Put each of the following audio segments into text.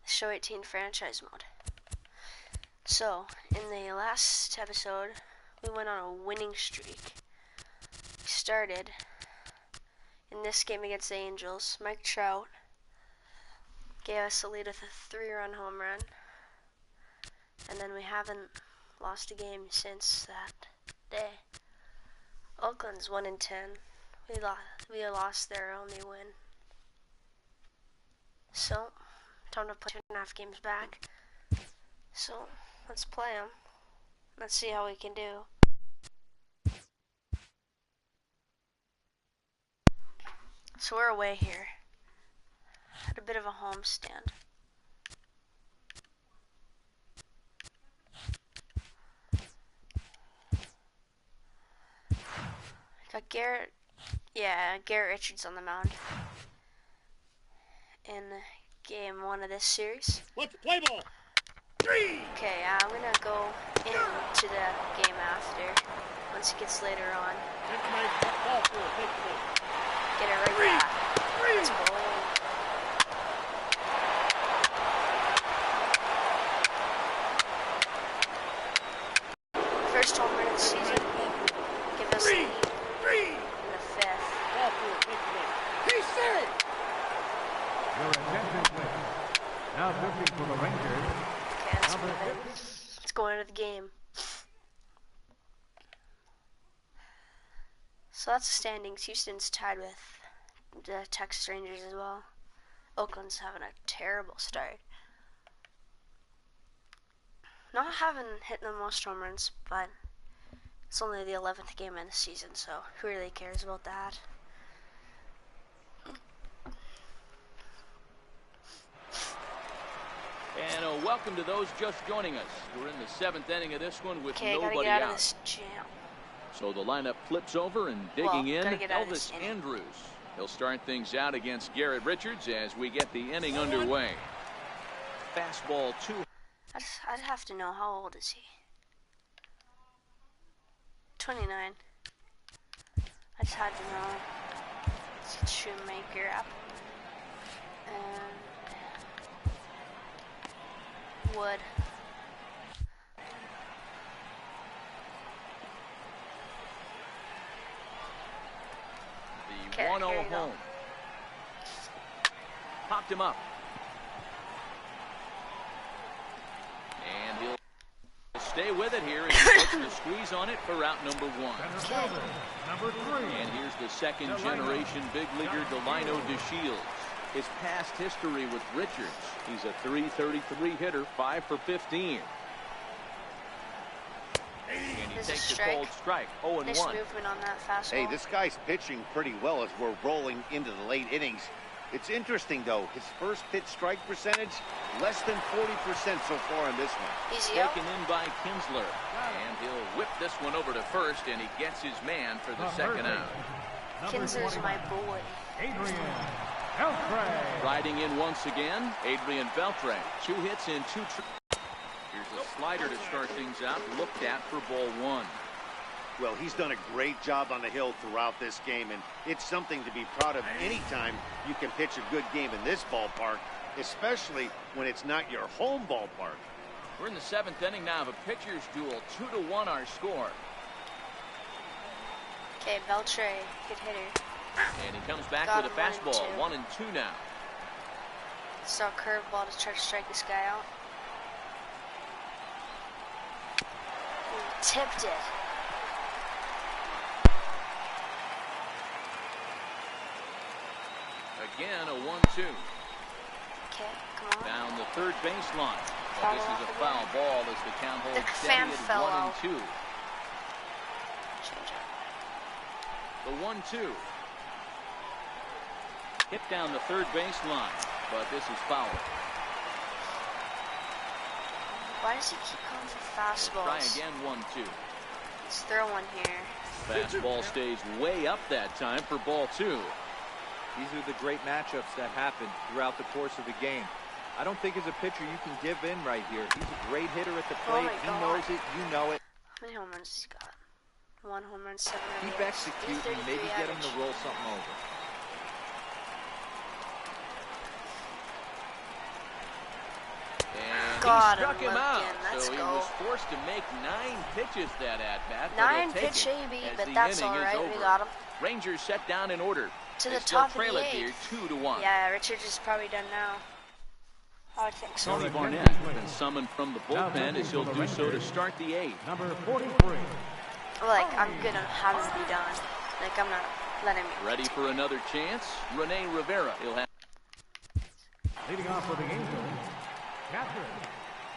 Show 18 franchise mode. So, in the last episode, we went on a winning streak. We started in this game against the Angels. Mike Trout gave us a lead with a 3-run home run. And then we haven't lost a game since that day. Oakland's 1-10. We lost their only win. So, time to put 2.5 games back. So, let's play them. Let's see how we can do. So we're away here. Had a bit of a homestand. Got Garrett Richards on the mound in game 1 of this series. Let's play ball. 3. Okay, I'm gonna go into the game after, once it gets later on. Get it right back. Let's go. First home run of the season. Give us the lead in the 5th. He's set. Your attention, please. Now pitching for the Rangers. Okay, let's move in. Let's go into the game. So that's the standings. Houston's tied with the Texas Rangers as well. Oakland's having a terrible start. Not having hit the most home runs, but it's only the 11th game in the season, so who really cares about that? And welcome to those just joining us. We're in the 7th inning of this one with Okay, nobody gotta get out out. of this jam. So the lineup flips over and digging in, gotta get out of Elvis this inning. Andrews. He'll start things out against Garrett Richards as we get the inning underway. Fastball 2. I'd have to know, how old is he? 29. I just had to know. It's a Shoemaker app. And Wood. The Okay, 1-0 here you go. home. Popped him up. And he'll stay with it here. And he puts the squeeze on it for route number 1. Center fielder, number 3. And here's the second generation big leaguer, Delino DeShields. His past history with Richards. He's a .333 hitter, 5 for 15. And he There's a takes a strike. cold strike, 0-1. Nice movement on that fastball. Hey, this guy's pitching pretty well as we're rolling into the late innings. It's interesting, though. His first pitch strike percentage, less than 40% so far in this one. Easy out. Taken in by Kinsler. And he'll whip this one over to first, and he gets his man for the second out. Kinsler's my boy. Adrian Beltre. Riding in once again, Adrian Beltre. 2 hits in 2 Here's a slider to start things out, looked at for ball 1. Well, he's done a great job on the hill throughout this game, and it's something to be proud of anytime you can pitch a good game in this ballpark, especially when it's not your home ballpark. We're in the 7th inning now of a pitcher's duel. 2-1 our score. Okay, Beltre, good hitter. And he comes back Got with a him, 1 fastball. and 2. 1 and 2 now. Saw a curveball to try to strike this guy out. He tipped it. Again, a 1-2. Okay, come on. Down the third baseline. But Foul this is off a again. foul ball as the count holds The steady fan at fell 1 out. and 2. Change up. The 1-2. Hit down the third baseline, but this is foul. Why does he keep going for fastballs? Try again, 1-2. Let's throw one here. Fastball stays way up that time for ball 2. These are the great matchups that happen throughout the course of the game. I don't think as a pitcher you can give in right here. He's a great hitter at the plate. my He God. knows it. You know it. How many home runs has he got? 1 home run, 7 Keep RBIs. executing. 333 Maybe get him average. to roll something over. Got He struck him out. again. Let's So he go. was forced to make 9 pitches that at-bat. 9 pitch AB, but that's all right. We got him Rangers set down in order. to They the still top of trail the it here 8th. 2-1. Yeah, Richards is probably done now. I would think so. Tony Barnett has been summoned from the bullpen as he'll do so to start the 8th. Number 43. Like, I'm gonna have him be done. Like, I'm not letting him. Ready for another chance? Rene Rivera. He'll have Leading off for the Angels, catcher,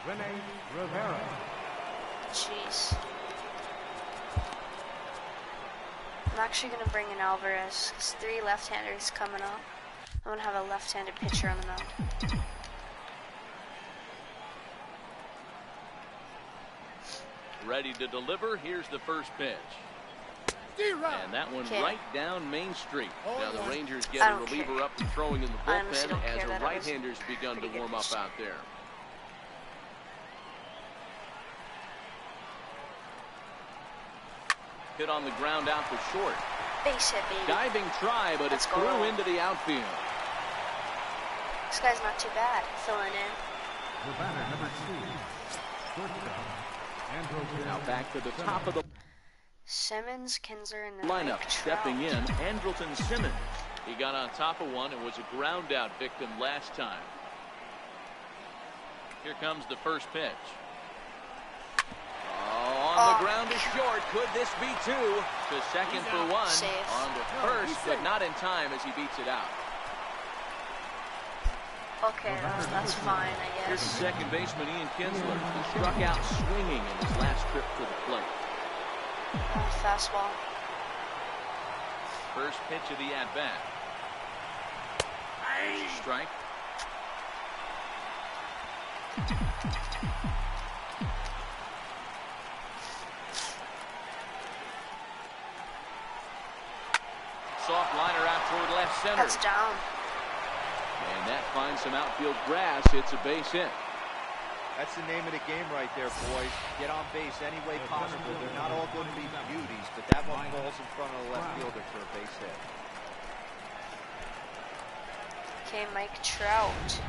Rene Rivera. Jeez. I'm actually gonna bring in Alvarez. There's 3 left-handers coming up. I'm gonna have a left-handed pitcher on the mound. ready to deliver. Here's the first pitch. And that one right down Main Street. Now the Rangers get a reliever up and throwing in the bullpen as a right-hander's begun to warm up out there. Hit on the ground out to short. Base hit, baby. Diving try, but it's through into the outfield. This guy's not too bad, filling in. The batter, number 2, shortstop, Andrew. Now back to the top of the Simmons, Kinzer, and the lineup. Stepping in, Andrelton Simmons. He got on top of one and was a ground out victim last time. Here comes the first pitch. On the ground is short. Could this be two? To second for one. Safe. On to first, but not in time as he beats it out. Okay, that's fine, I Here's guess. second baseman Ian Kinsler. He struck out swinging in his last trip to the plate. Fastball. First pitch of the at-bat. Strike. Soft liner out toward left center. That's down. And that finds some outfield grass. It's a base hit. That's the name of the game right there, boys. Get on base any way possible. They're not all going to be beauties, but that one falls in front of the left fielder for a base hit. Okay, Mike Trout.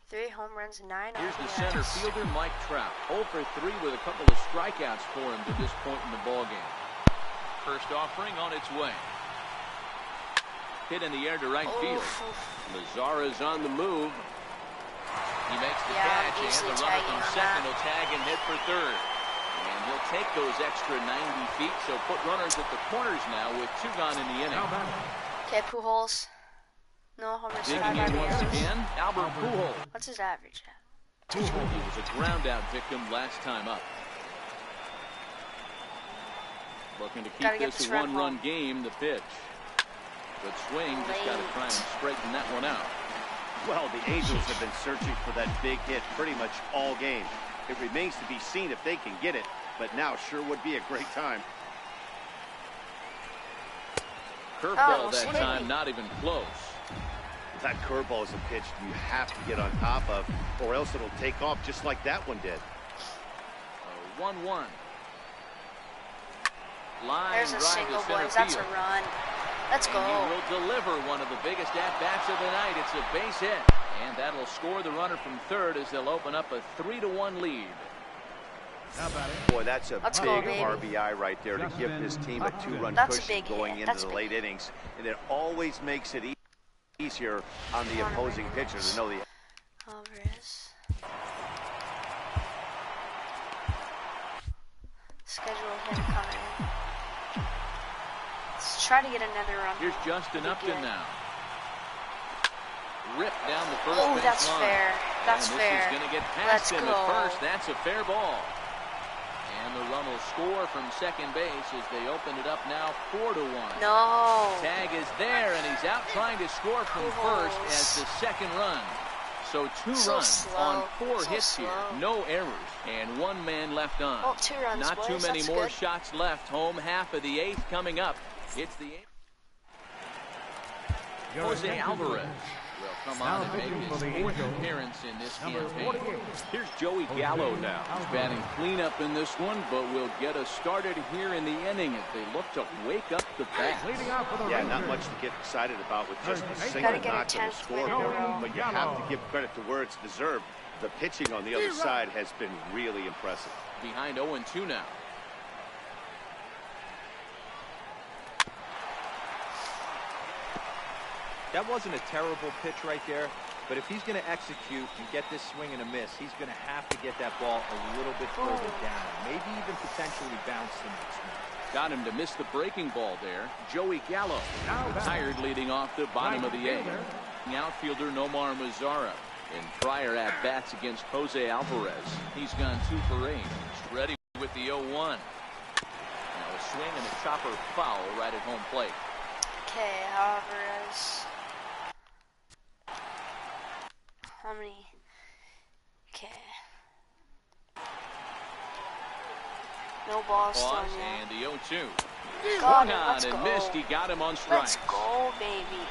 3 home runs, 9 Here's the RBIs. center fielder, Mike Trout. 0 for 3 with a couple of strikeouts for him to this point in the ballgame. First offering on its way. Hit in the air to right field. Lazara's on the move. He makes the catch, and the runner from second will tag and hit for third. And he'll take those extra 90 feet, so put runners at the corners now with 2 gone in the inning. Okay, Pujols. No homers, 5 Digging in once RBIs. again, Albert Pujols. What's his average at? He was a ground-out victim last time up. Looking to keep this a one-run game, the pitch. Good swing, just got to try and straighten that one out. Well, the Angels have been searching for that big hit pretty much all game. It remains to be seen if they can get it, but now sure would be a great time. Curveball that time, not even close. That curveball is a pitch you have to get on top of, or else it'll take off just like that one did. 1-1. Line There's a drive single, to center boys. That's a field. run. Let's go. And he will deliver one of the biggest at-bats of the night. It's a base hit. And that'll score the runner from third as they'll open up a 3-1 lead. Boy, that's a big RBI right there to give this team a 2-run cushion going into the late innings. And it always makes it easier on the opposing pitcher to know the... Alvarez. Schedule him coming in. Let's try to get another run. Here's Justin Upton now. Rip down the first Oh, base that's line. fair. That's and fair. This is going to get past Let's him go. at first. That's a fair ball. And the run will score from second base as they open it up now 4-1. No. Tag is there, and he's out trying to score from first as the second run. So 2 runs on 4 hits here. No errors. And 1 man left on. Oh, 2 runs, Not boys. too many That's more good. shots left. Home half of the 8th coming up. It's the Jose Alvarez. will come on and make his fourth appearance in this campaign. Here's Joey Gallo now. He's batting cleanup in this one, but will get us started here in the inning as they look to wake up the bats. Yeah, not much to get excited about with just a single knock on the scoreboard, but you have to give credit to where it's deserved. The pitching on the other side has been really impressive. Behind 0-2 now. That wasn't a terrible pitch right there, but if he's going to execute and get this swing and a miss, he's going to have to get that ball a little bit further down, maybe even potentially bounce the next one. Got him to miss the breaking ball there. Joey Gallo retired leading off the bottom of the eighth. Outfielder Nomar Mazara. In prior at-bats against Jose Alvarez, he's gone 2 for 8. He's ready with the 0-1. Now a swing and a chopper foul right at home plate. Okay, Alvarez. How many? Okay. No balls Pause thrown yet. and the 0-2. Got Swung him, on let's and go. missed. He got him on strikes. Let's go, baby.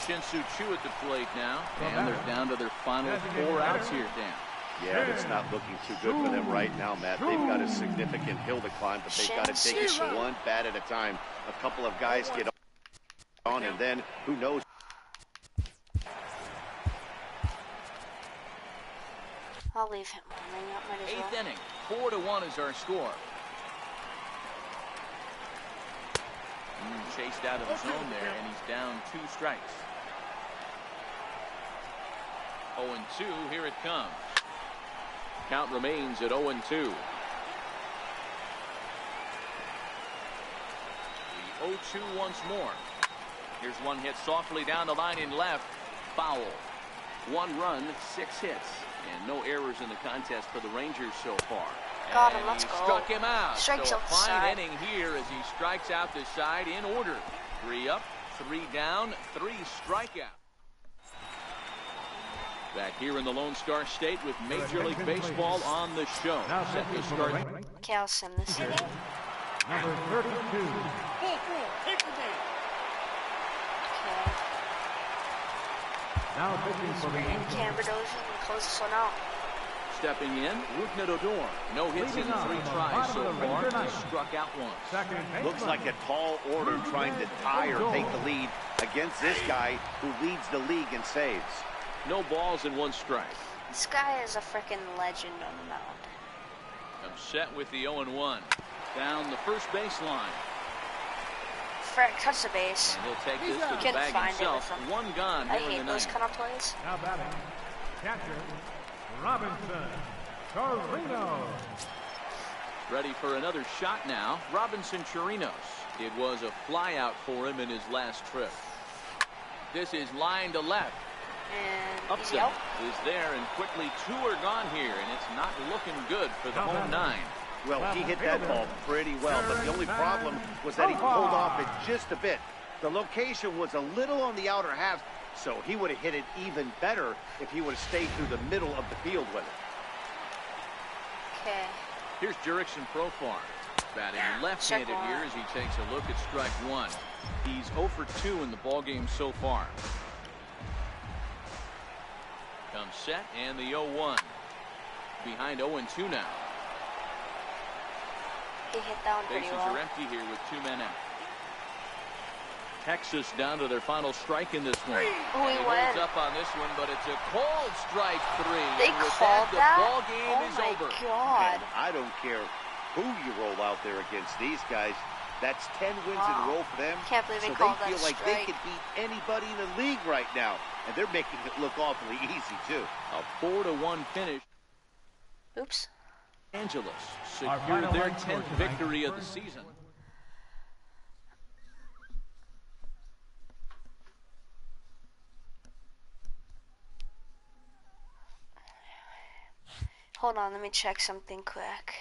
Shin-Soo Choo at the plate now, and they're down to their final 4 outs here, Dan. Yeah, it's not looking too good for them right now, Matt. They've got a significant hill to climb, but they've got to take it one bat at a time. A couple of guys get on, and then who knows? I'll leave him warming up, might as well. 8th inning, 4-1 is our score. Chased out of the zone there, and he's down 2 strikes. 0-2, here it comes. Count remains at 0-2. The 0-2 once more. Here's one hit softly down the line in left. Foul. 1 run, 6 hits, and no errors in the contest for the Rangers so far. Got him, And let's he go. struck him out. Strikes so a out the fine side. inning here as he strikes out the side in order. 3 up, 3 down, 3 strikeouts. Back here in the Lone Star State with Major League Baseball on the show. Set to start. Okay, I'll sim this inning. Number 32. Okay. Now pitching for the Angels. Camberdozian and close this one out. Stepping in, Rougned Odor. No hits in 3 tries so far. He struck out once. Second baseman. Looks like a tall order trying to tie or take the lead against this guy who leads the league in saves. No balls and 1 strike. This guy is a freaking legend on the mound. I'm set with the 0-1. Down the first baseline. Frick, touch the base. And he'll take this to the Couldn't bag find it himself. with him. 1 gone I here in hate the those 9th. kind of plays. Now batting. Catcher. Robinson. Torino. Ready for another shot now. Robinson Chirinos. It was a flyout for him in his last trip. This is line to left. And he's Upton out. is there, and quickly 2 are gone here, and it's not looking good for the home 9. Well, he hit that ball pretty well, but the only problem was that he pulled off it just a bit. The location was a little on the outer half, so he would have hit it even better if he would have stayed through the middle of the field with it. Okay. Here's Jurickson Profar. Batting left-handed Check one. here as he takes a look at strike 1. He's 0 for 2 in the ballgame so far. Comes set, and the 0-1. Behind 0-2 now. He hit that one pretty Bases well. are empty here with 2 men out. Texas down to their final strike in this one. Oh, he He went. holds up on this one, but it's a cold strike 3. They And with called that, that? the ball game Oh is my over. God. And I don't care who you roll out there against these guys. That's 10 wins in a row for them. Can't believe they so called they that feel like they strike. could beat anybody in the league right now. And they're making it look awfully easy, too. A 4-1 finish. Oops. Angeles Our secured final their line score 10th tonight. victory of the season. Hold on, let me check something quick.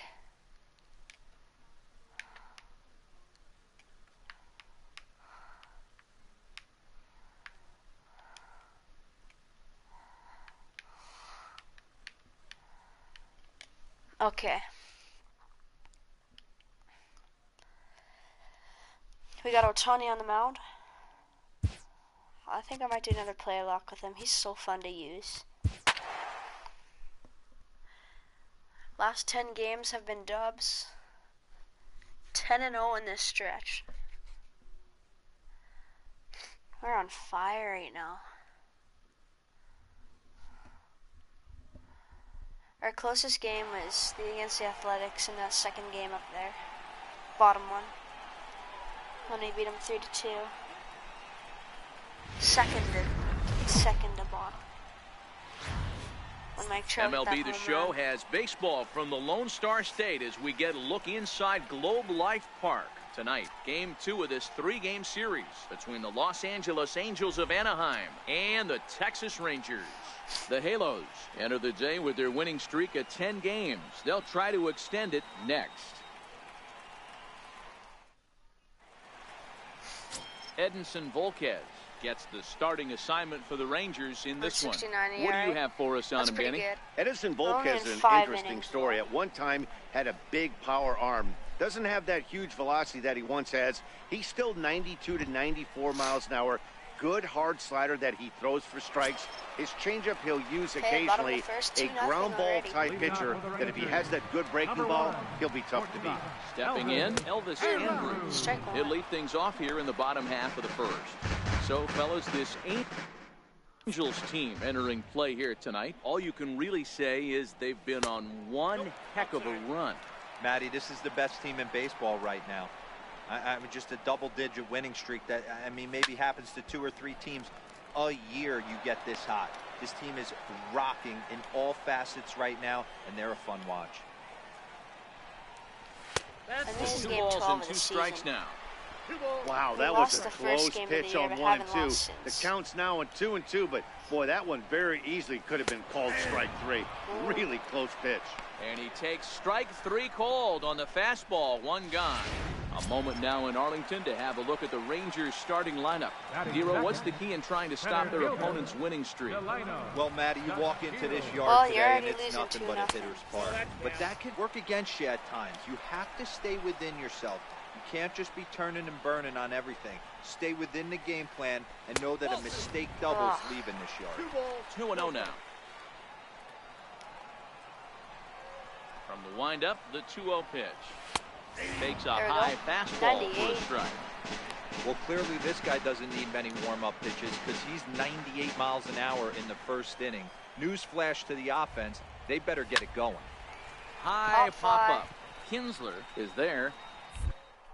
Okay. We got Otani on the mound. I think I might do another player lock with him. He's so fun to use. Last 10 games have been dubs. 10-0 in this stretch. We're on fire right now. Our closest game was against the Athletics in that second game up there. Bottom one. When we beat them 3-2. Second to bottom. When Mike Trout MLB The Show has baseball from the Lone Star State as we get a look inside Globe Life Park. Tonight, Game 2 of this 3-game series between the Los Angeles Angels of Anaheim and the Texas Rangers. The Halos enter the day with their winning streak at 10 games. They'll try to extend it next. Edinson Volquez gets the starting assignment for the Rangers in this one. What do you have for us on him, Benny? Edinson Volquez is an interesting story. At one time, had a big power arm. Doesn't have that huge velocity that he once has. He's still 92 to 94 miles an hour. Good hard slider that he throws for strikes. His changeup he'll use occasionally. A ground ball type pitcher that if he has that good breaking ball, he'll be tough to beat. Stepping in, Elvis Andrews. He'll lead things off here in the bottom half of the first. So, fellas, this Angels team entering play here tonight. All you can really say is they've been on one heck of a run. Matty, this is the best team in baseball right now. I'm just a double-digit winning streak that, I mean, maybe happens to 2 or 3 teams a year you get this hot. This team is rocking in all facets right now, and they're a fun watch. That's 2 balls and 2 strikes now. Wow, that was a close pitch on 1-2. The count's now on 2-2, but boy, that one very easily could have been called strike 3. Really close pitch. And he takes strike 3 called on the fastball. 1 gone. A moment now in Arlington to have a look at the Rangers starting lineup. Dero, what's the key in trying to stop their opponent's winning streak? Well, Matty, you walk into this yard today and it's nothing but a hitter's park. But that could work against you at times. You have to stay within yourself. You can't just be turning and burning on everything. Stay within the game plan and know that a mistake doubles leaving this yard. 2-0 now. From the windup, the 2-0 pitch. Takes a high fastball for a strike. Well, clearly this guy doesn't need many warm-up pitches because he's 98 miles an hour in the first inning. Newsflash to the offense, they better get it going. High pop-up. Kinsler is there.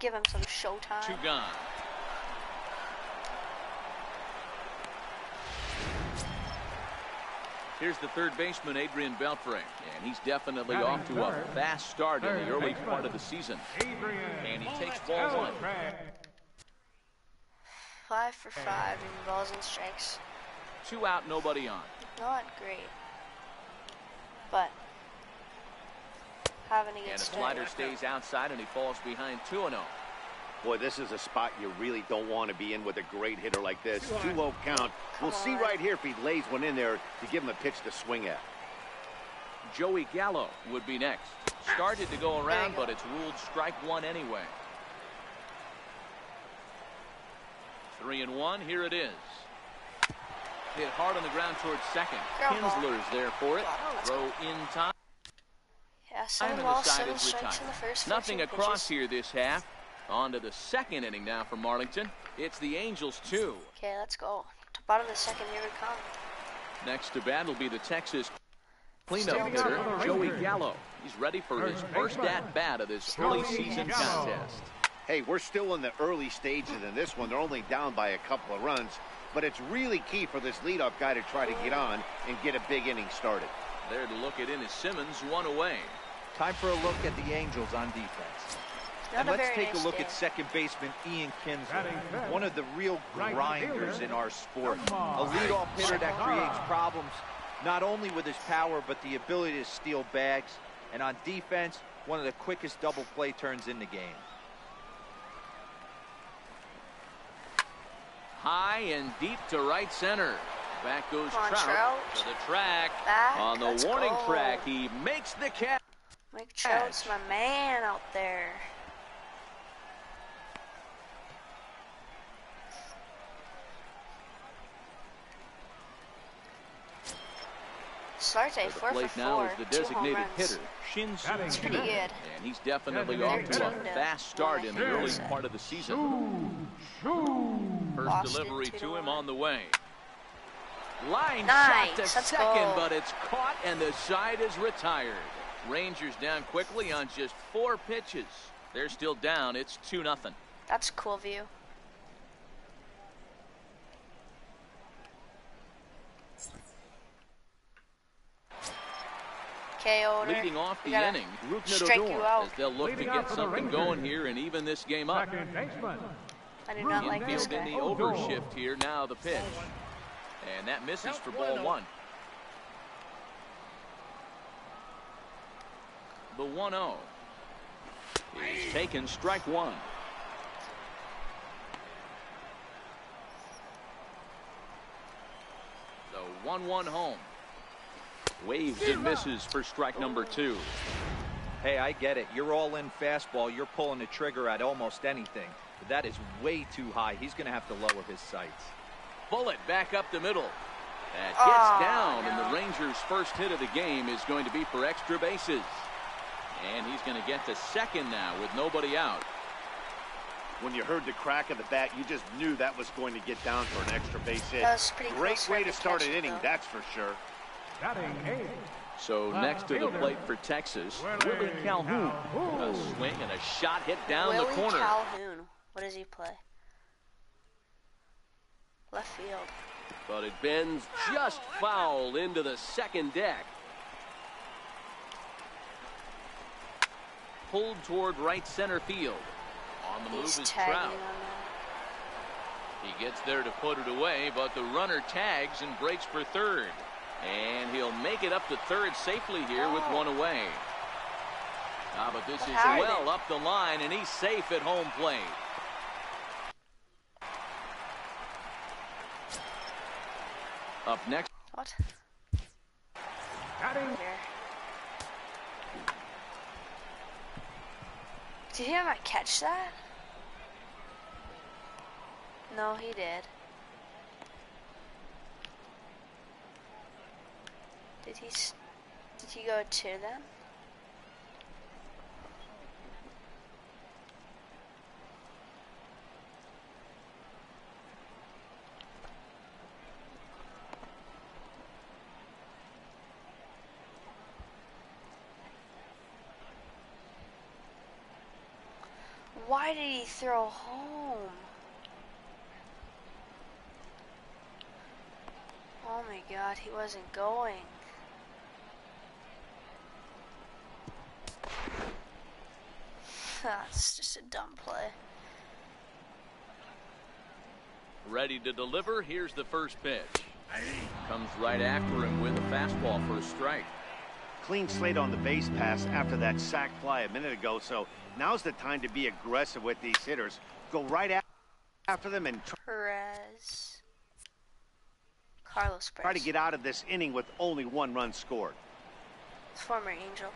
Give him some showtime. 2 gone. Here's the third baseman, Adrian Beltre, and he's definitely off to a fast start in the early part of the season. And he takes ball 1. 5 for 5 in balls and strikes. 2 out, nobody on. Not great, but having a good start. And a slider stays outside, and he falls behind 2-0. Boy, this is a spot you really don't want to be in with a great hitter like this. 2-0 count. We'll see right here if he lays one in there to give him a pitch to swing at. Joey Gallo would be next. Started to go around, but it's ruled strike 1 anyway. 3-1. Here it is. Hit hard on the ground towards second. Kinsler's there for it. Throw in time. Yeah, 7 balls, 7 strikes in the first. Nothing across here this half. On to the second inning now from Arlington. It's the Angels 2. Okay, let's go. To bottom of the second, here we come. Next to bat will be the Texas cleanup hitter, Joey Gallo. He's ready for his first at-bat of this early season contest. Hey, we're still in the early stages in this one. They're only down by a couple of runs, but it's really key for this leadoff guy to try to get on and get a big inning started. There to look at Ennis Simmons, 1 away. Time for a look at the Angels on defense. And let's take a look at second baseman Ian Kinsler, one of the real grinders in our sport. A leadoff hitter that creates problems, not only with his power, but the ability to steal bags. And on defense, one of the quickest double play turns in the game. High and deep to right center. Back goes Trout to the track. On the warning track, he makes the catch. Mike Trout's my man out there. Sarte, The 4 plate for now 4, is the 2 home designated runs. hitter, Shin Soo. It's pretty good. And he's definitely off to a 13 to fast start 1, in I the think early it was. part of the season. First Boston, delivery 2 to him 1. on the way. Line Nice. shot to Let's second, go. but it's caught and the side is retired. Rangers down quickly on just 4 pitches. They're still down. It's 2-0. That's a cool view. KO. Leading off the gotta inning, strike you out. as they'll look to get something going here and even this game up. Second baseman. I do not like this Infield in guy. the overshift here. Now the pitch. And that misses for ball 1. The 1-0 is taken, strike 1. The 1-1 home. Waves and misses for strike number 2. Hey, I get it. You're all in fastball. You're pulling the trigger at almost anything. But that is way too high. He's going to have to lower his sights. Bullet back up the middle. That gets down, and the Rangers' first hit of the game is going to be for extra bases. And he's going to get to second now with nobody out. When you heard the crack of the bat, you just knew that was going to get down for an extra base hit. That was pretty Great close way for to him to start catch an it, inning, though. that's for sure. Batting 8. So next to the plate for Texas, Willie Calhoun. A swing and a shot hit down Willie the corner. Calhoun. What does he play? Left field. But it bends just foul into the second deck. Pulled toward right center field. On the move He's is tagging Trout. on that. He gets there to put it away, but the runner tags and breaks for third. And he'll make it up to third safely here with one away. But this is well up the line, and he's safe at home plate. Up next. What? Batting. Here. Did he not catch that? No, he did. Did he go to them? Why did he throw home? Oh my God, he wasn't going. That's just a dumb play. Ready to deliver. Here's the first pitch. Comes right after him with a fastball for a strike. Clean slate on the base pass after that sac fly a minute ago, so now's the time to be aggressive with these hitters. Go right after them and Carlos Perez. try to get out of this inning with only 1 run scored. Former Angel.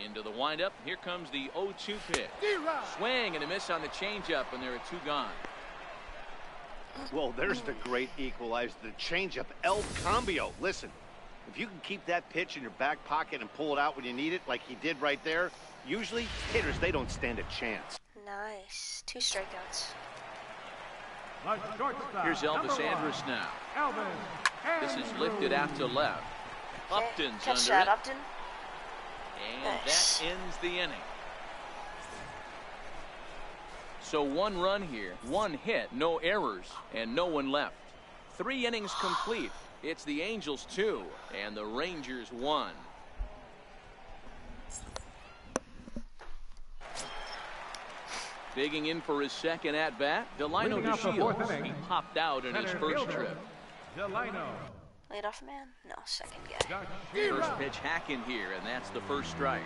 Into the windup. Here comes the 0-2 pitch. Swing and a miss on the changeup, and there are 2 gone. Well, there's the great equalizer, the changeup El Cambio. Listen, if you can keep that pitch in your back pocket and pull it out when you need it, like he did right there, usually hitters, they don't stand a chance. Nice. 2 strikeouts. Here's Elvis Andrus now. This is lifted out to left. Upton's Catch under that, it. Upton. And Nice. that ends the inning. So 1 run here, 1 hit, no errors, and no one left. 3 innings complete. It's the Angels 2 and the Rangers 1. Digging in for his second at-bat, Delino Leading off the 4th DeShields. inning, He popped out in his center first fielder, trip. Delino. Leadoff man? No, second guy. First pitch hack in here, and that's the first strike.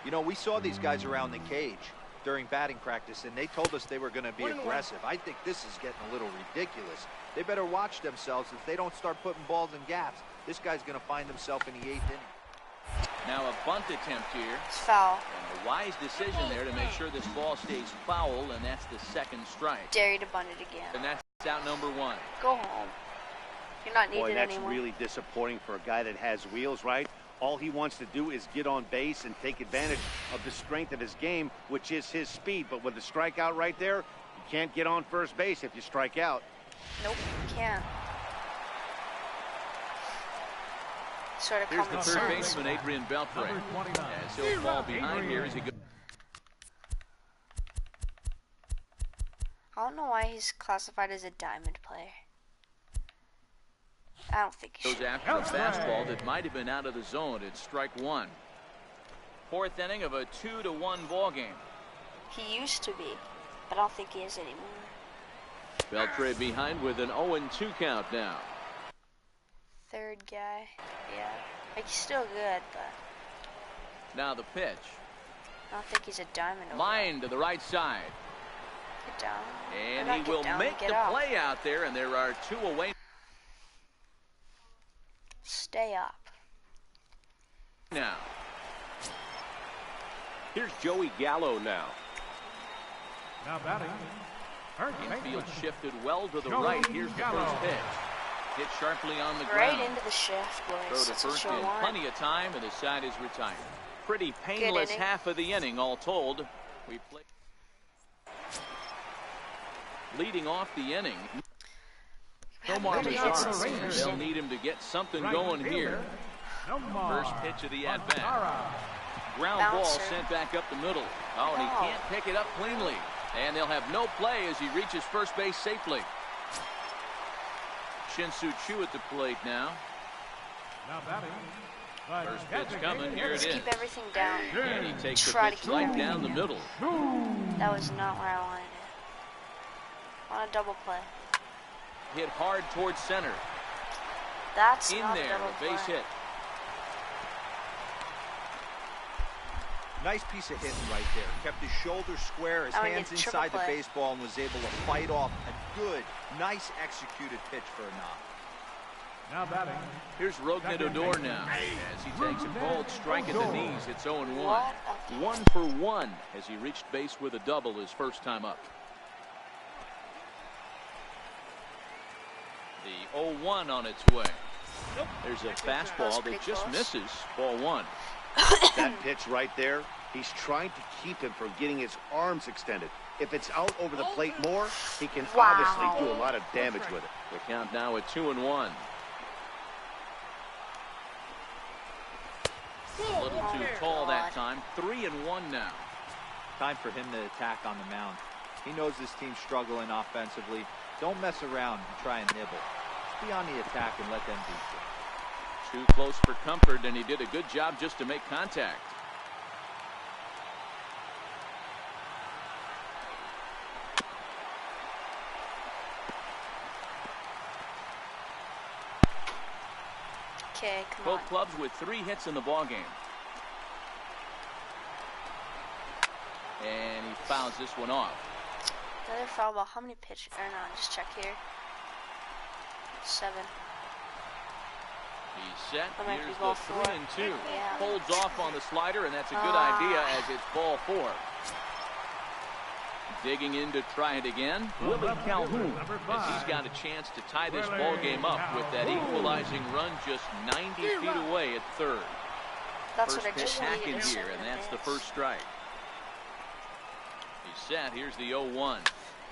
You know, we saw these guys around the cage during batting practice, and they told us they were going to be aggressive. I think this is getting a little ridiculous. They better watch themselves. If they don't start putting balls in gaps, this guy's going to find himself in the 8th inning. Now a bunt attempt here. It's foul. And a wise decision there to make sure this ball stays foul, and that's the second strike. Dare you to bunt it again. And that's out number 1. Go home. You're not Boy, needed that's anymore. really disappointing for a guy that has wheels, right? All he wants to do is get on base and take advantage of the strength of his game, which is his speed. But with the strikeout right there, you can't get on first base if you strike out. Nope, can't. Sort of Here's the common third sense. baseman, Adrian Beltre. Number 29. As he'll fall behind here as he goes. I don't know why he's classified as a diamond player. I don't think he Goes should. after a fastball that might have been out of the zone. It's strike one. Fourth inning of a 2-1 ball game. He used to be, but I don't think he is anymore. Beltre behind with an 0-2 count now. Third guy, yeah. Like, he's still good, but Now the pitch. I don't think he's a diamond. Line to the right side. Get down. And Or he not will get down, make get the up. play out there, and there are two away. Stay up. Now, Here's Joey Gallo now. Now batting. First infield baseman. shifted well to the Joey right. Here's the Gallo. first pitch. Hit sharply on the Right ground. into the shift, Throw boys. to That's what first you in want. plenty of time, and his side is retired. Pretty painless inning. half of the inning, all told. We play. Leading off the inning, Omar Good Mazar. hits. They'll need him to get something Right going fielder, here. Nomar First pitch of the at-bat. Montara. Ground ball Bouncer. sent back up the middle. Oh, and he No. can't pick it up cleanly. And they'll have no play as he reaches first base safely. Shin-Soo Choo at the plate now. Now batting. First pitch coming. Here it Let's is. keep everything down. And he takes the Try to pitch keep right everything down the middle. That was not where I wanted it. On a double play. Hit hard towards center. That's In not there, a double a base play. hit. Nice piece of hitting right there. Kept his shoulders square, his Now we hands get triple inside the play. baseball, and was able to fight off a good, nice executed pitch for a knock. Now batting. Here's Rognet Odor now. As he takes a bold strike at the knees, it's 0-1. What a- 1 for 1 as he reached base with a double his first time up. The 0-1 on its way. There's a fastball that just close. misses. Ball one. That pitch right there, he's trying to keep him from getting his arms extended. If it's out over the plate more, he can obviously do a lot of damage with it. The count now at 2-1. A little too tall that time. 3-1 now. Time for him to attack on the mound. He knows this team's struggling offensively. Don't mess around and try and nibble. Just be on the attack and let them beat you. Too close for comfort, and he did a good job just to make contact. Okay, come Both on. clubs with 3 hits in the ballgame. And he fouls this one off. Another foul ball. How many pitch? Or no, just check here. 7. He's set. That might be Here's ball the 4. 3-2. Yeah. Holds off on the slider, and that's a good Ah. idea as it's ball 4. Digging in to try it again. Willie Calhoun, as he's got a chance to tie this ball game up with that equalizing run just 90 feet away at third. That's First what I pitch just hacking needed. here, and that's the first strike. He's set. Here's the 0-1.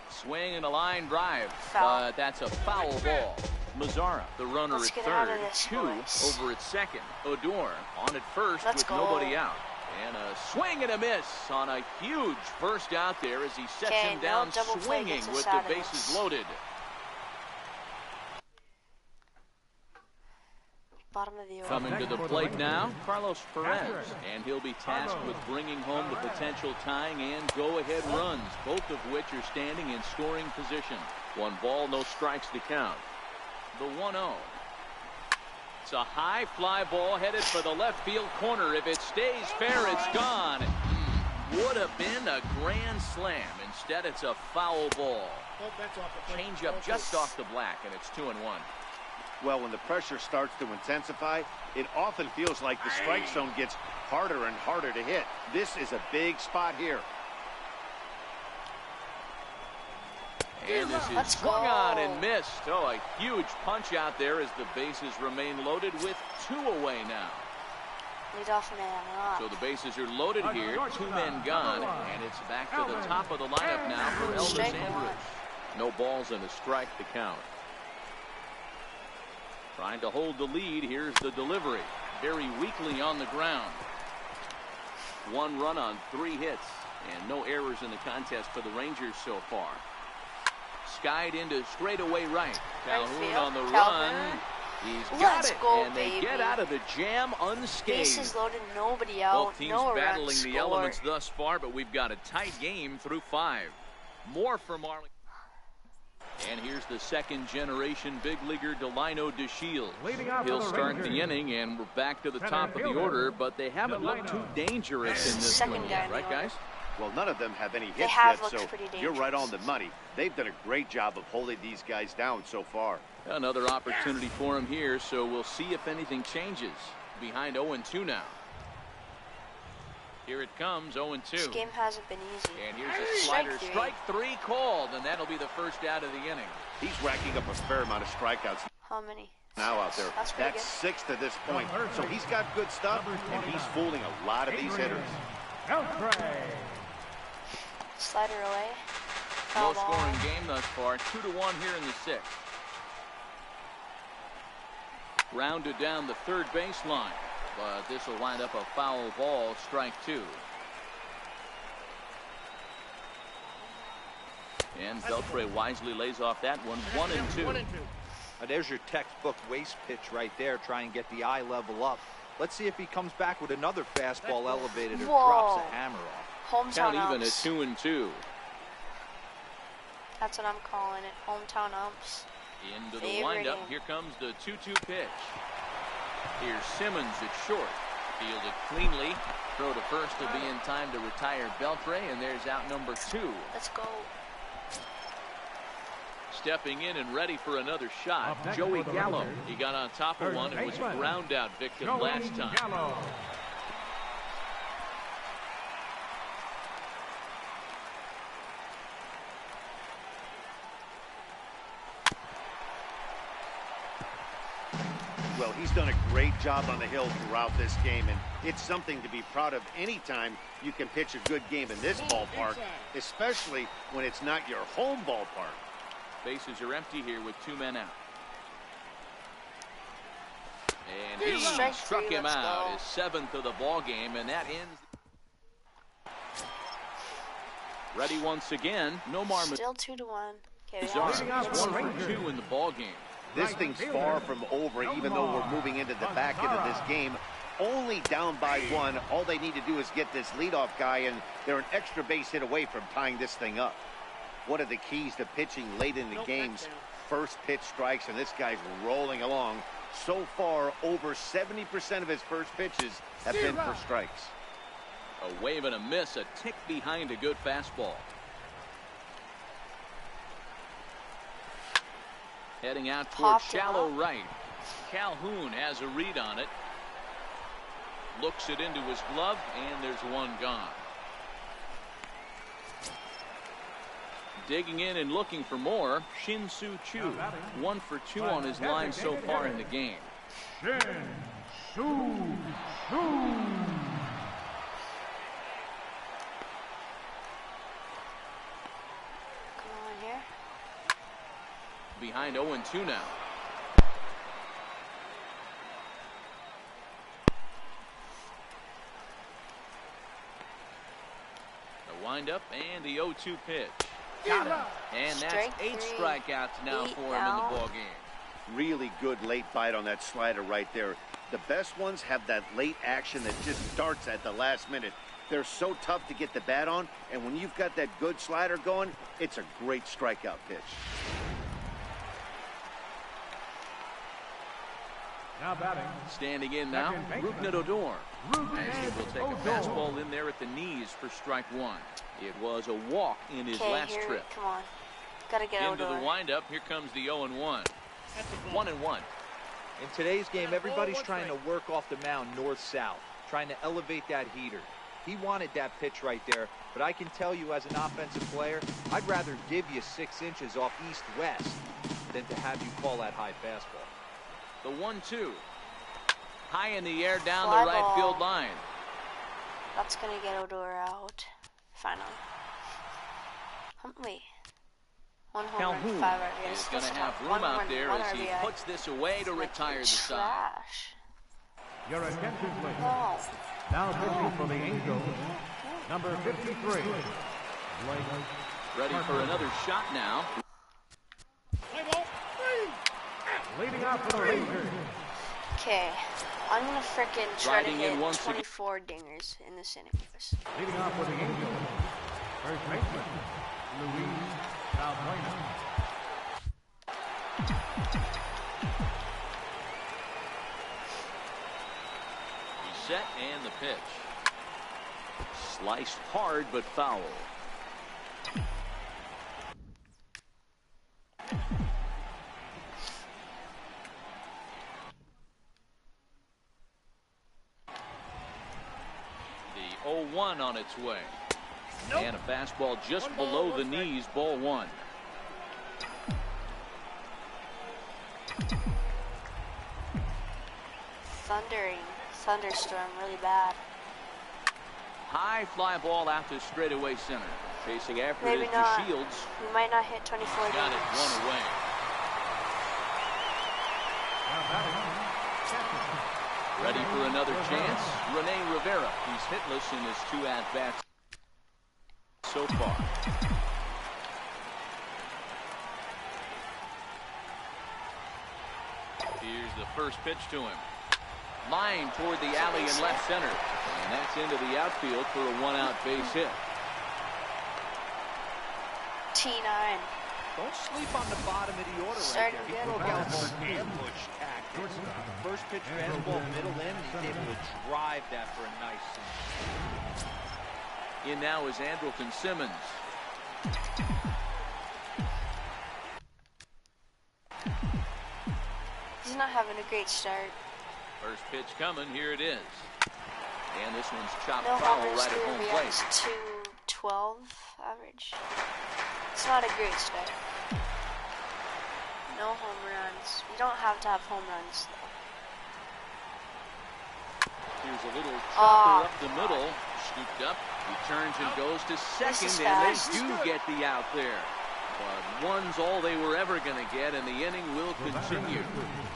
Swing and a line drive. Foul. That's a foul ball. Mazzara, the runner Let's at get out third. of this, Two boys. over at second. Odor on at first Let's with go. nobody out. And a swing and a miss on a huge burst out there as he sets Okay, him no down double play swinging gets us with out the of bases this. loaded. Bottom of the order. Coming to the plate now, Carlos Perez, and he'll be tasked with bringing home the potential tying and go-ahead runs, both of which are standing in scoring position. 1 ball, no strikes to count. The 1-0. It's a high fly ball headed for the left field corner. If it stays fair, it's gone. Would have been a grand slam. Instead, it's a foul ball. Change up just off the black, and it's 2-1. Well, when the pressure starts to intensify, it often feels like the strike zone gets harder and harder to hit. This is a big spot here. And this is swung on and missed. Oh, a huge punch out there as the bases remain loaded with 2 away now. Leadoff man up. So the bases are loaded here, 2 men gone, and it's back to the top of the lineup now for Elvis Strike Andrews. No balls and a strike to count. Trying to hold the lead. Here's the delivery. Very weakly on the ground. 1 run on 3 hits, and no errors in the contest for the Rangers so far. Skied into straightaway right. Calhoun on the run. He's got it, and they get out of the jam unscathed. Bases loaded, nobody out. Both teams no battling the elements score. thus far, but we've got a tight game through 5. More from Arlington. And here's the second-generation big leaguer Delino DeShields. He'll start the inning, and we're back to the top of the order, but they haven't looked too dangerous in this one yet, right, guys? Well, none of them have any hits have yet, so looked pretty you're right on the money. They've done a great job of holding these guys down so far. Another opportunity for him here, so we'll see if anything changes. Behind 0-2 now. Here it comes, 0-2. This game hasn't been easy. And here's a slider. Strike 3 called, and that'll be the first out of the inning. He's racking up a fair amount of strikeouts How many? now out there. That's 6 to this point. So he's got good stuff, and he's fooling a lot of these hitters. Slider away. Low scoring game thus far. 2-1 here in the 6th. Rounded down the third baseline, but this will wind up a foul ball. Strike 2. And Beltre wisely lays off that one. 1-2. There's your textbook waste pitch right there. Try and get the eye level up. Let's see if he comes back with another fastball elevated or drops a hammer off. Hometown Count even at umps. 2-2. That's what I'm calling it. Hometown umps. Into the windup. Here comes the 2-2 pitch. Here's Simmons at short. Fielded cleanly. Throw to first will be in time to retire Beltre, and there's out number 2. Let's go. Stepping in and ready for another shot, Joey Gallo. He got on top of one and was a ground out victim last time. Well, he's done a great job on the hill throughout this game, and it's something to be proud of anytime you can pitch a good game in this ballpark, especially when it's not your home ballpark. Bases are empty here with 2 men out. And he struck him out, his 7th of the ball game, and that ends. Ready once again. Nomar. Still 2-1. Okay, One for 2 in the ball game. This thing's far from over, even though we're moving into the back end of this game. Only down by 1. All they need to do is get this leadoff guy, and they're an extra base hit away from tying this thing up. One of the keys to pitching late in the games, first pitch strikes, and this guy's rolling along. So far, over 70% of his first pitches have been for strikes. A wave and a miss, a tick behind a good fastball. Heading out toward shallow right. Calhoun has a read on it. Looks it into his glove, and there's 1 gone. Digging in and looking for more, Shin-Soo Choo. 1 for 2 on his line so far in the game. Shin-Soo Choo. Behind 0-2 now. The windup and the 0-2 pitch. Got him. And that's 8 strikeouts now for him in the ball game. Really good late bite on that slider right there. The best ones have that late action that just starts at the last minute. They're so tough to get the bat on, and when you've got that good slider going, it's a great strikeout pitch. Now batting. Standing in now, Rougned Odor. As he will take a fastball in there at the knees for strike 1. It was a walk in his last trip. Come on. Gotta get into the windup. Here comes the 0-1. 1-1. In today's game, everybody's trying to work off the mound north-south, trying to elevate that heater. He wanted that pitch right there, but I can tell you as an offensive player, I'd rather give you 6 inches off east-west than to have you call that high fastball. The 1-2. High in the air down Fly the right ball. field line. That's gonna get Odor out. Finally. Wait. 1 home run, Calhoun 5 RBIs. is going to That's have about room 1 out run, there 1 as he RBI. puts this away to retire the side. Trash. Your attention, please. No. Now pitching for the Angels, number 53. Ready for another shot now. Leading off for the Rangers. Okay. I'm gonna frickin' try to Riding hit in once again. 24 dingers in this inning. Leading off for the Angels, first baseman, Luis Valbuena. He's set and the pitch. Sliced hard but foul. The 0-1 on its way. And a fastball just below the knees, ball 1. Thunderstorm, really bad. High fly ball out to straightaway center. Chasing after Maybe it not. to Shields. We might not hit 24 Got it dingers. 1 away. Ready for another chance? Rene Rivera. He's hitless in his 2 at-bats so far. Here's the first pitch to him. Line toward the alley in left center. And that's into the outfield for a 1-out base hit. T9. Don't sleep on the bottom of the order right Starting there. He good. broke out some ambush tactics. First pitch fastball, middle in, and he's able to drive that for a nice swing. In now is Andrelton Simmons. He's not having a great start. First pitch coming. Here it is. And this one's chopped No foul homers, right at 3 home RBIs, plate. 212 average. It's not a great start. No home runs. You don't have to have home runs, though. Here's a little chopper up the middle. Scooped up. He turns and goes to second, is and they fast. do get the out there. But one's all they were ever going to get, and the inning will continue.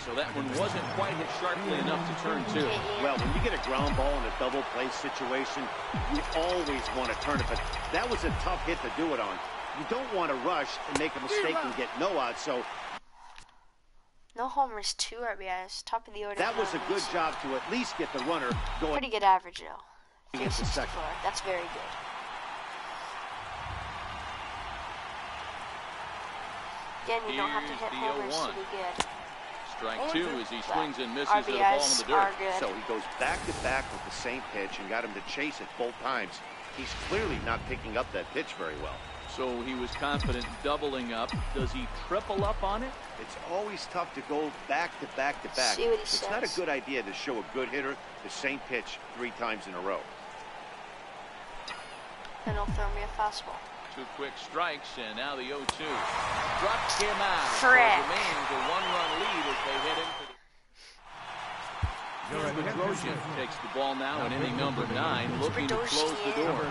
So that one wasn't quite hit sharply enough to turn 2. Well, when you get a ground ball in a double play situation, you always want to turn it, but that was a tough hit to do it on. You don't want to rush and make a mistake and get no out, so No homers, 2 RBIs. Top of the order. that was a good homers. job to at least get the runner going. Pretty good average, though. Against the 364. second. That's very good. Again, you don't have to Here's hit the homers 0-1. to be good. Strike 2 as he swings and misses RBIs at a ball in the dirt. are good. So he goes back-to-back with the same pitch and got him to chase it both times. He's clearly not picking up that pitch very well. So he was confident doubling up. Does he triple up on it? It's always tough to go back-to-back-to-back. See what he It's not a says. good idea to show a good hitter the same pitch 3 times in a row. Then he'll throw me a fastball. 2 quick strikes, and now the 0-2. Struck him out. Frick. It remains a 1-run lead as they head into the... Bedrosian takes the ball now in inning number 9, looking to close the door.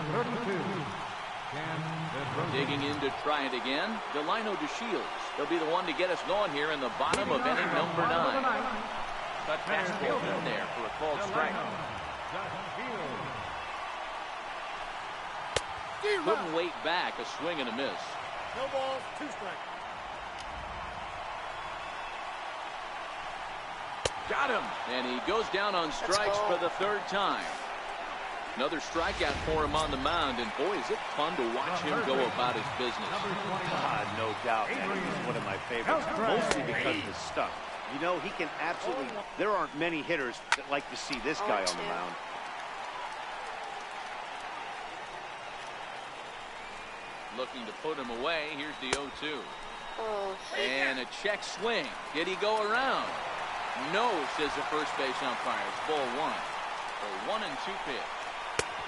Digging in to try it again, Delino DeShields. He'll be the one to get us going here in the bottom of inning number 9. Cut fastball in there for a called strike. Couldn't wait back, a swing and a miss. No balls, 2 strikes. Got him, and he goes down on strikes for the 3rd time. Another strikeout for him on the mound, and boy, is it fun to watch him go about his business. No doubt, man. He's one of my favorites, mostly because of his stuff. You know, he can absolutely... There aren't many hitters that like to see this guy on the mound. Looking to put him away. Here's the 0-2. Oh. And a check swing. Did he go around? No, says the first base umpire. It's ball 1. A 1-2 pitch.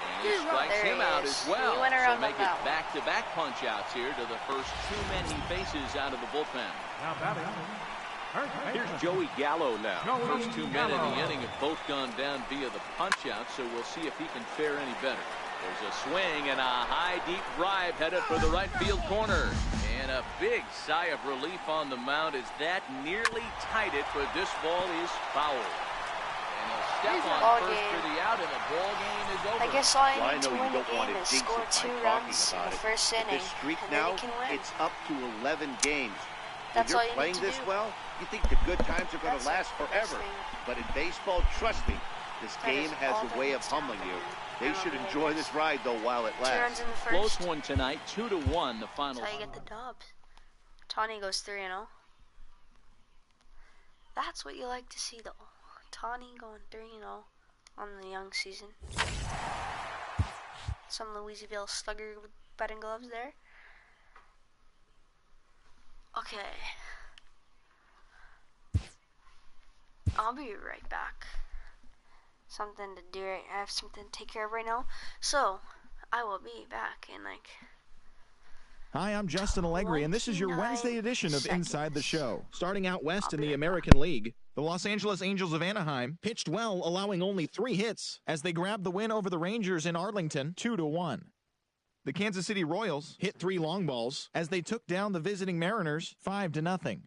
And He strikes him out as well. He went around so make it that back-to-back punch-outs here to the first two men he faces out of the bullpen. Now batting, first baseman. Here's Joey Gallo now. Joey First two men in Gallo. the inning have both gone down via the punch-out, so we'll see if he can fare any better. There's a swing and a high, deep drive headed for the right field corner. And a big sigh of relief on the mound as that nearly tied it, but this ball is foul. And he'll step on first for the out, and the ball game is over. I guess all Well, I need to win the game is score 2 runs in the first inning, This streak and then now, you can win. it's up to 11 games. That's if you're all you playing need to this do. well, you think the good times are going That's to last the best forever. thing. But in baseball, trust me, this That game is has all a that way of needs to humbling happen. you. They should enjoy this ride, though, while it 2 runs lasts. in the first. Close one tonight, 2-1, the final. That's how you get the dubs. Tawny goes 3-0. That's what you like to see, though. Tawny going 3-0 on the young season. Some Louisville slugger with batting gloves there. Okay. I'll be right back. Something to do. I have something to take care of right now. So, I will be back in like... Hi, I'm Justin Allegri, and this is your 29 Wednesday edition of Inside the seconds. Show. Starting out west I'll in be the right American League, the Los Angeles Angels of Anaheim pitched well, allowing only 3 hits as they grabbed the win over the Rangers in Arlington 2-1. The Kansas City Royals hit 3 long balls as they took down the visiting Mariners 5-0.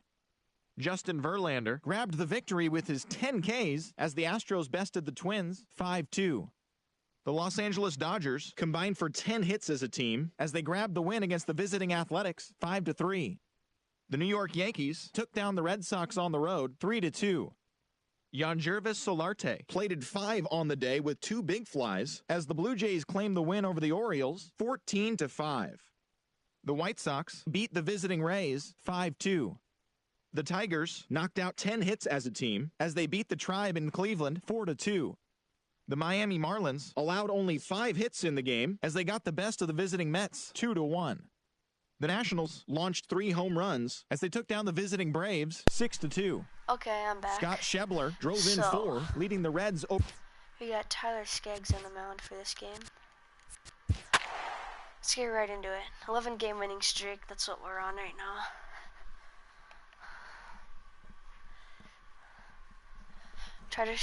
Justin Verlander grabbed the victory with his 10 Ks as the Astros bested the Twins 5-2. The Los Angeles Dodgers combined for 10 hits as a team as they grabbed the win against the visiting Athletics 5-3. The New York Yankees took down the Red Sox on the road 3-2. Yangervis Solarte plated 5 on the day with 2 big flies as the Blue Jays claimed the win over the Orioles 14-5. The White Sox beat the visiting Rays 5-2. The Tigers knocked out 10 hits as a team as they beat the Tribe in Cleveland 4-2. The Miami Marlins allowed only 5 hits in the game as they got the best of the visiting Mets 2-1. The Nationals launched 3 home runs as they took down the visiting Braves 6-2. Okay, I'm back. Scott Schebler drove in 4, leading the Reds. We got Tyler Skaggs on the mound for this game. Let's get right into it. 11 game winning streak, that's what we're on right now. Gonna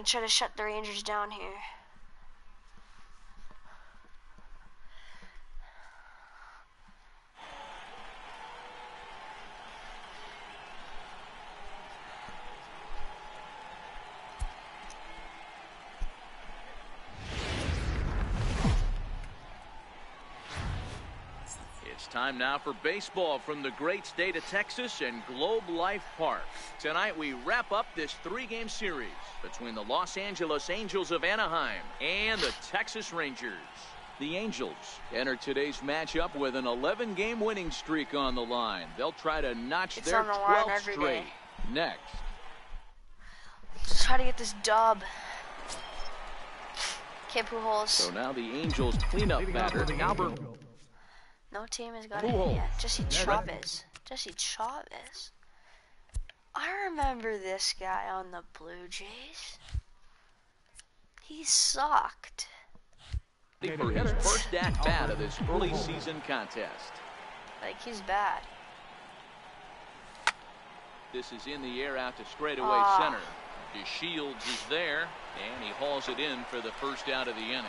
try to shut the Rangers down here. It's time now for baseball from the great state of Texas and Globe Life Park. Tonight we wrap up this 3-game series between the Los Angeles Angels of Anaheim and the Texas Rangers. The Angels enter today's matchup with an 11-game winning streak on the line. They'll try to notch their 12th straight. Next. Let's try to get this dub. Okay, Pujols. So now the Angels cleanup batter, Albert. No team has got it yet. Jesse Chavez. Jesse Chavez. I remember this guy on the Blue Jays. He sucked. For his first at-bat of this early season contest. Like, he's bad. This is in the air out to straightaway center. DeShields is there, and he hauls it in for the first out of the inning.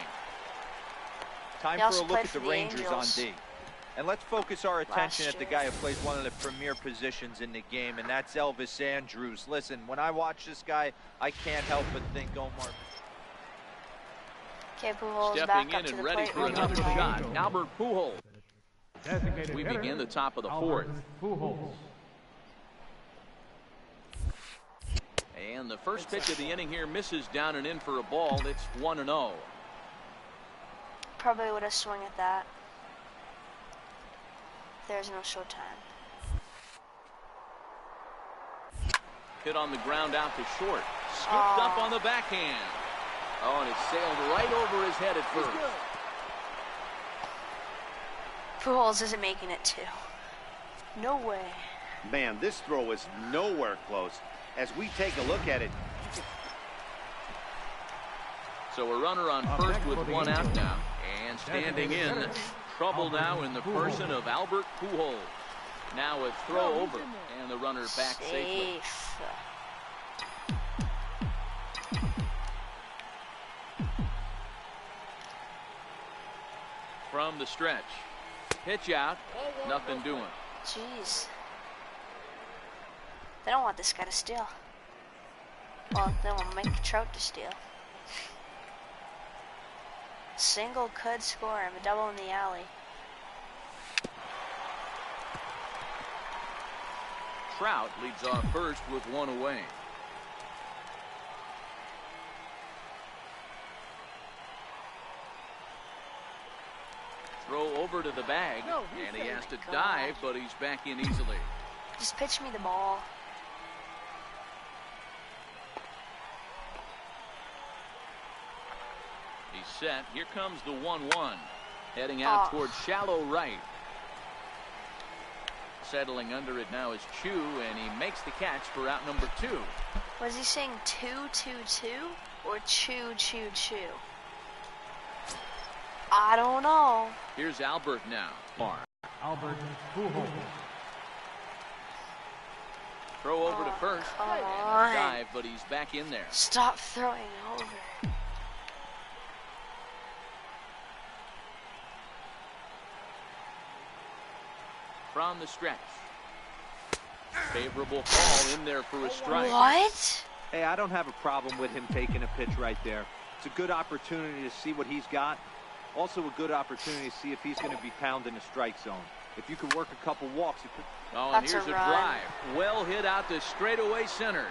Time for a look at the Rangers on D. And let's focus our attention at the guy who plays one of the premier positions in the game, and that's Elvis Andrus. Listen, when I watch this guy, I can't help but think Omar. Okay, Pujols Stepping back up in to and the ready plate. for another shot, Albert Pujols. Designated We hitter, begin the top of the 4th. Pujols. And the first pitch of the inning here misses down and in for a ball. It's 1-0. Probably would have swung at that. There's no showtime. Oh. Hit on the ground out to short. Scooped up on the backhand. Oh, and it sailed right over his head at first. Pujols isn't making it too. No way. Man, this throw is nowhere close. As we take a look at it, So a runner on first with one out now. And standing in, trouble now in the person of Albert Pujols. Now a throw over, and the runner back safely. From the stretch. Pitch out, nothing doing. Jeez. They don't want this guy to steal. Well, they want Mike Trout to steal. Single could score him, a double in the alley. Trout leads off first with one away. Throw over to the bag, and he has to dive, but he's back in easily. Just pitch me the ball. He's set. Here comes the 1-1. Heading out towards shallow right. Settling under it now is Chu, and he makes the catch for out number 2. Was he saying 2-2-2 or chew? I don't know. Here's Albert now. Albert Pujols. Throw over to first. Come and on. a dive, but he's back in there. Stop throwing over. From the stretch. Favorable call in there for a strike. What? Hey, I don't have a problem with him taking a pitch right there. It's a good opportunity to see what he's got. Also a good opportunity to see if he's going to be pounding the strike zone. If you could work a couple walks, you could... Oh, and here's a drive. Well hit out to straightaway center.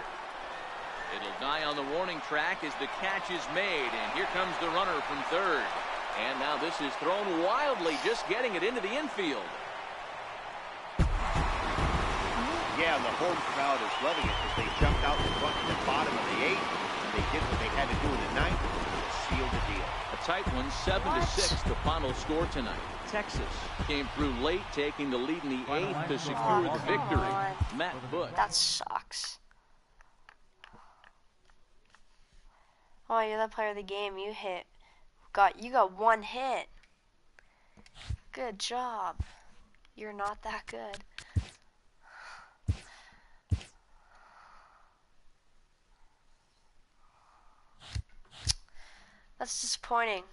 It'll die on the warning track as the catch is made, and here comes the runner from third. And now this is thrown wildly, just getting it into the infield. Yeah, the home crowd is loving it as they jumped out in front in the bottom of the 8th. And they did what they had to do in the 9th to seal the deal. A tight one, 7-6, the final score tonight. Texas came through late, taking the lead in the 8th to secure the victory. Matt Butt. That sucks. Oh, you're the player of the game. You got one hit. Good job. You're not that good. That's disappointing.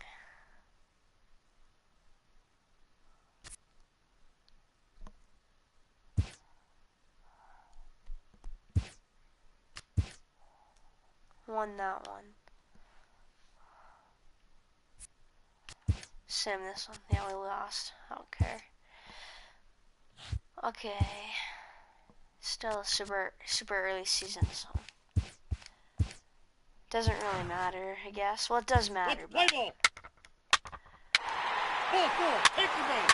Won that one. Same this one. Yeah, we lost. I don't care. Okay. Still a super early season, so doesn't really matter, I guess. Well, it does matter. Let's play ball. Ball 4. Take the base.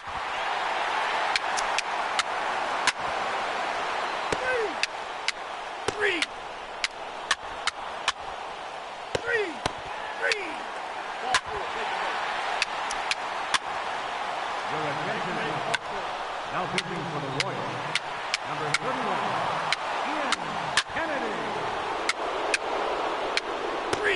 3. 3. Ball 4. Take the base. Your attention, please. Now pitching for the Royals, number 31, Ian Kennedy. 3.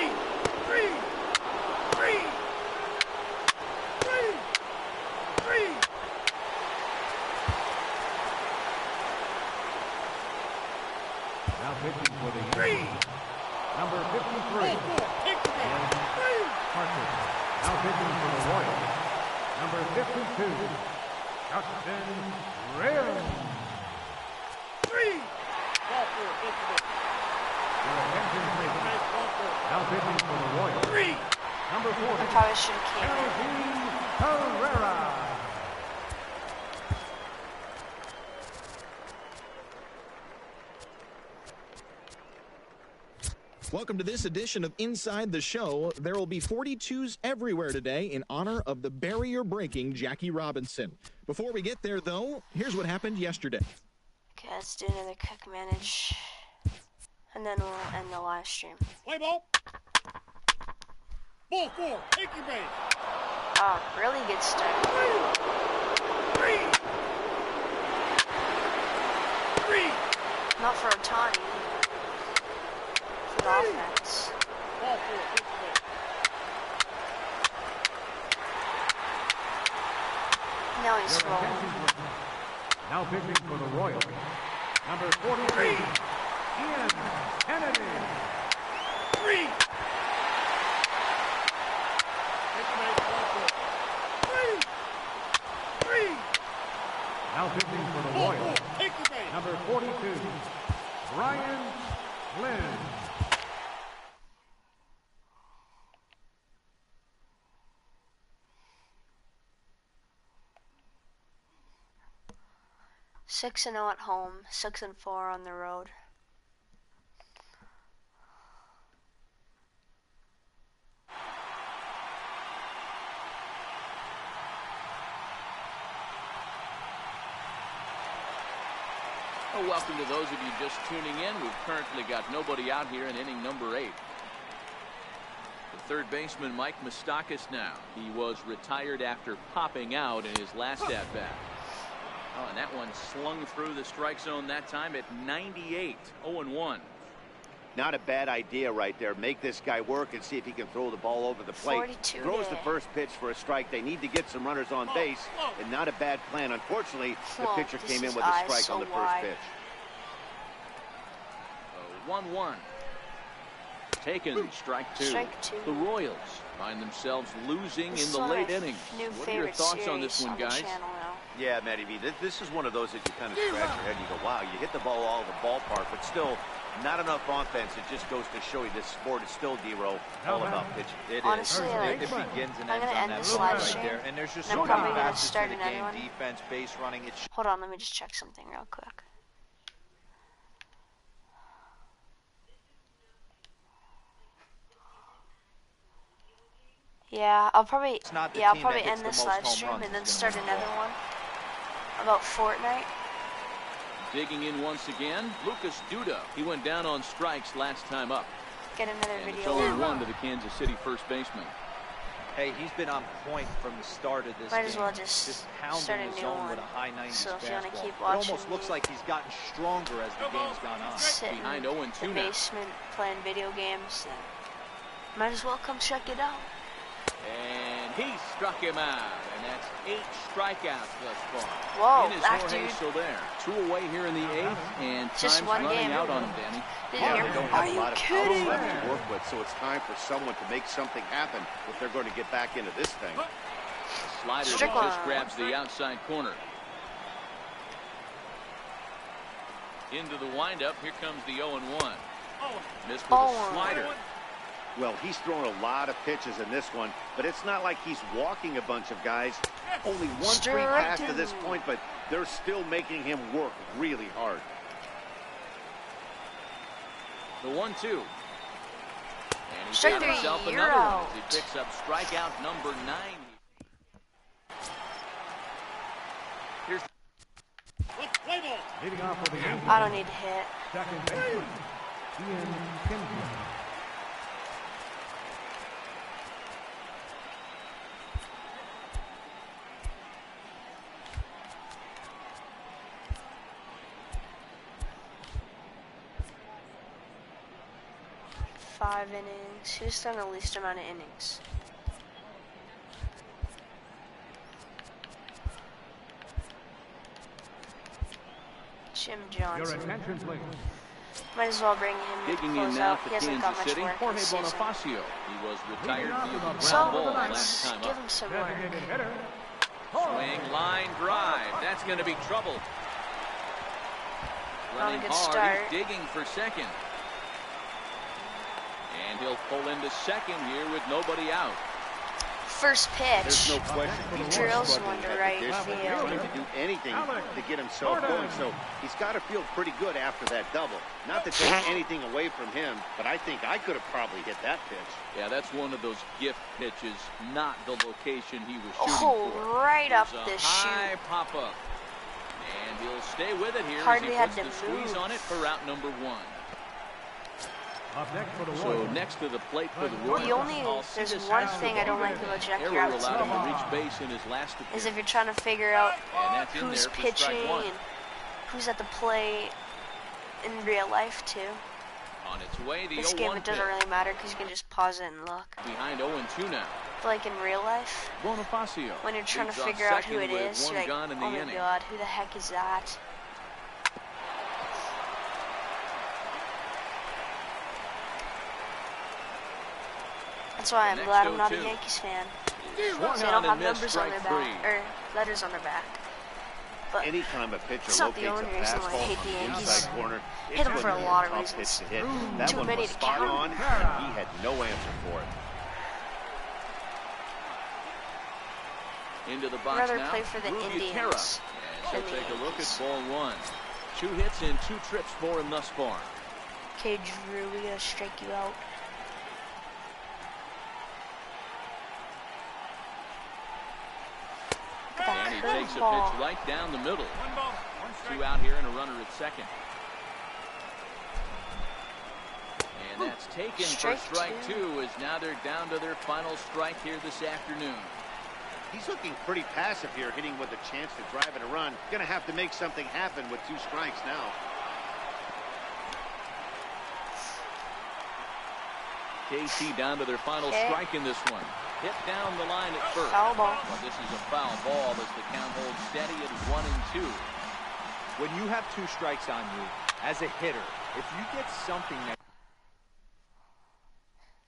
Now pitching for the Yankees, number 53, Take the ball. Parker. Now pitching for the Royals, number 52, Justin Rhys. 3. Ball 4. Take the ball. Your attention, please. Now pitching for the Royals, 3. number 40, I probably should have came in. Elvis Herrera. Welcome to this edition of Inside the Show. There will be 42s everywhere today in honor of the barrier-breaking Jackie Robinson. Before we get there, though, here's what happened yesterday. Okay, let's do another quick manage, and then we'll end the live stream. Play ball. Ball 4. Take your base. Oh, really good start. 3. Not for Otani. For the offense. Ball 4. Take the base. Now he's Your rolling. attention, please. Now pitching for the Royals, number 43, Ian Kennedy. 3. Now pitching for the Royals, number 42, Brian Lynn. Six and 0 at home, 6 and 4 on the road. Well, welcome to those of you just tuning in. We've currently got nobody out here in inning number 8. The third baseman, Mike Moustakas now. He was retired after popping out in his last at-bat. Oh, and that one slung through the strike zone that time at 98, 0-1. Not a bad idea right there. Make this guy work and see if he can throw the ball over the plate. 42 Throws hit. the first pitch for a strike. They need to get some runners on base, and not a bad plan. Unfortunately, the Whoa, pitcher this came in is with a eyes strike so on the first wide. pitch. 1-1. Taken, strike 2. Strike 2. The Royals find themselves losing This in is the one of late my innings. new What are your favorite thoughts on this series one, the guys? channel now. Yeah, Matty V, this is one of those that you kind of scratch your head and you go, wow, you hit the ball all over the ballpark, but still not enough offense. It just goes to show you this sport is still, D-Row, all about pitching. It Honestly, is. like, It begins and I'm ends gonna on end that this moment live right stream, there. And there's just and so I'm many probably gonna facets to start the another game. one. Defense, base running. It's Hold on, let me just check something real quick. Yeah, I'll probably not the I'll team probably that hits end the this most live home stream runs and then that's start gonna win the another ball. one about Fortnite. Digging in once again, Lucas Duda. He went down on strikes last time up. Get another And it's video. 0-1 to the Kansas City first baseman. Hey, he's been on point from the start of this Might game. as well just pounding start a the new zone one. with a high 90s So if you wanna fastball. keep It watching almost looks me like he's gotten stronger as the game's gone on. Sit in Behind the 0-2 now. basement playing video games, then might as well come check it out. And he struck him out. And that's 8 strikeouts thus far. Whoa, In is that Jorge dude. Soler. 2 away here in the 8th. And Just time's one running game. out on him, Danny. Didn't Yeah, hear they me. don't Are have a you lot of kidding? power left to work with, so it's time for someone to make something happen if they're going to get back into this thing. Slider that Strickland. just grabs the outside corner. Into the windup. Here comes the 0-1. Missed with Ball a one. slider. Well, he's thrown a lot of pitches in this one, but it's not like he's walking a bunch of guys. Only one free pass to this point, but they're still making him work really hard. The 1-2. And he's Strike got three, himself you're another one out. as he picks up strikeout number 9. Here's Leading off for the Yankees, I don't need to hit. second baseman, Ian Kinsler. Five innings. Who's done the least amount of innings? Jim Your Johnson. attention, please. Might as well bring him in to digging in close now out. for He hasn't got Kansas much City. work Jorge this season. Bonifacio. He was retired fielding ground So ball last let's time give up. him some work. Designated hitter, Swing, line, drive. That's going to be trouble. Not a Running good hard. start. He's digging for second. And he'll pull into second here with nobody out. First There's pitch. no question. He He's drills struggling one to at the right dish. field. He's trying to do anything to get himself going, so he's got to feel pretty good after that double. Not to take anything away from him, but I think I could have probably hit that pitch. Yeah, that's one of those gift pitches, not the location he was shooting Oh, for. right up There's a the high chute. pop-up. And he'll stay with it here Hardly as he had puts to the squeeze move. on it for route number 1. up next for the So Royals. next to the plate for the The Royals. there's Alcides one has the thing I don't ball. like about Jackie Error Robinson allowed him to reach base in his last is appearance. if you're trying to figure out And that's in who's there for strike pitching 1. and who's at the plate in real life too. On its way, the This game 0-1 it doesn't pitch. really matter because you can just pause it and look. Behind 0-2 now. like in real life, Bonifacio when you're trying to leads off figure out who second it with is, one you're like, gone in the oh my inning. god, who the heck is that? That's why I'm glad I'm not a Yankees fan. So they don't have numbers on their back, or letters on their back. But anytime a pitcher it's not the locates only a reason why I fastball hate on the the Yankees. inside corner, Hit them for a lot of tough reasons. pitch to hit. That Too one many was to spot count. on, and he had no answer for it. Into the I'd box rather now. play for the Ruby Indians Terra. than And the she'll take a look Yankees. at ball one. 2 hits and 2 trips for him thus far. Okay, Drew, we gotta strike you out. And he takes a pitch right down the middle. 2 out here and a runner at second. And that's taken for strike 2, as now they're down to their final strike here this afternoon. He's looking pretty passive here, hitting with a chance to drive in a run. Going to have to make something happen with 2 strikes now. KC down to their final strike in this one. Hit down the line at first. Foul ball. Well, this is a foul ball as the count holds steady at 1 and 2. When you have 2 strikes on you, as a hitter, if you get something that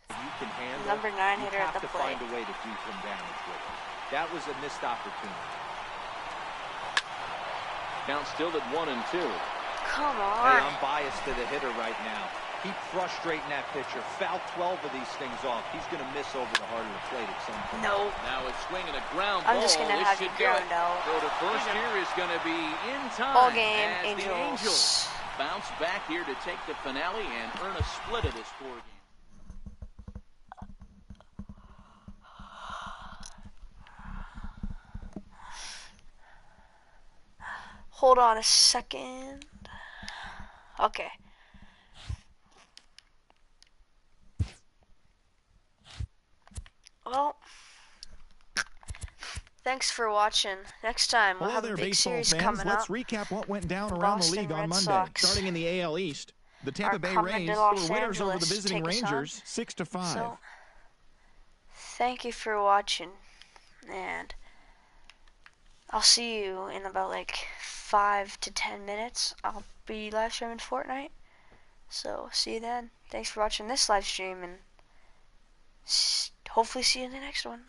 you can handle, Number 9 you hitter have at the to plate. find a way to do some damage with it. That was a missed opportunity. Count still at 1 and 2. Come Hey, on. I'm biased to the hitter right now. Keep frustrating that pitcher. Foul 12 of these things off. He's going to miss over the heart of the plate at some point. No. Now it's swinging a ground I'm ball. just gonna This have you should do it. ground out. So the first here is going to be in time. Ball game, as the Angels. Angels bounce back here to take the finale and earn a split of this 4 game. Hold on a second. Okay. Well, thanks for watching. Next time we'll Hello have there, a big baseball series fans. coming Let's up. recap what went down around the Boston league on Red Monday. Sox Starting in the AL East, the Tampa are Bay coming Rays to Los were winners over the Angeles to visiting take us on. Rangers, 6-5. So, thank you for watching, and I'll see you in about like 5 to 10 minutes. I'll be live streaming Fortnite. So, see you then. Thanks for watching this live stream, and hopefully see you in the next one.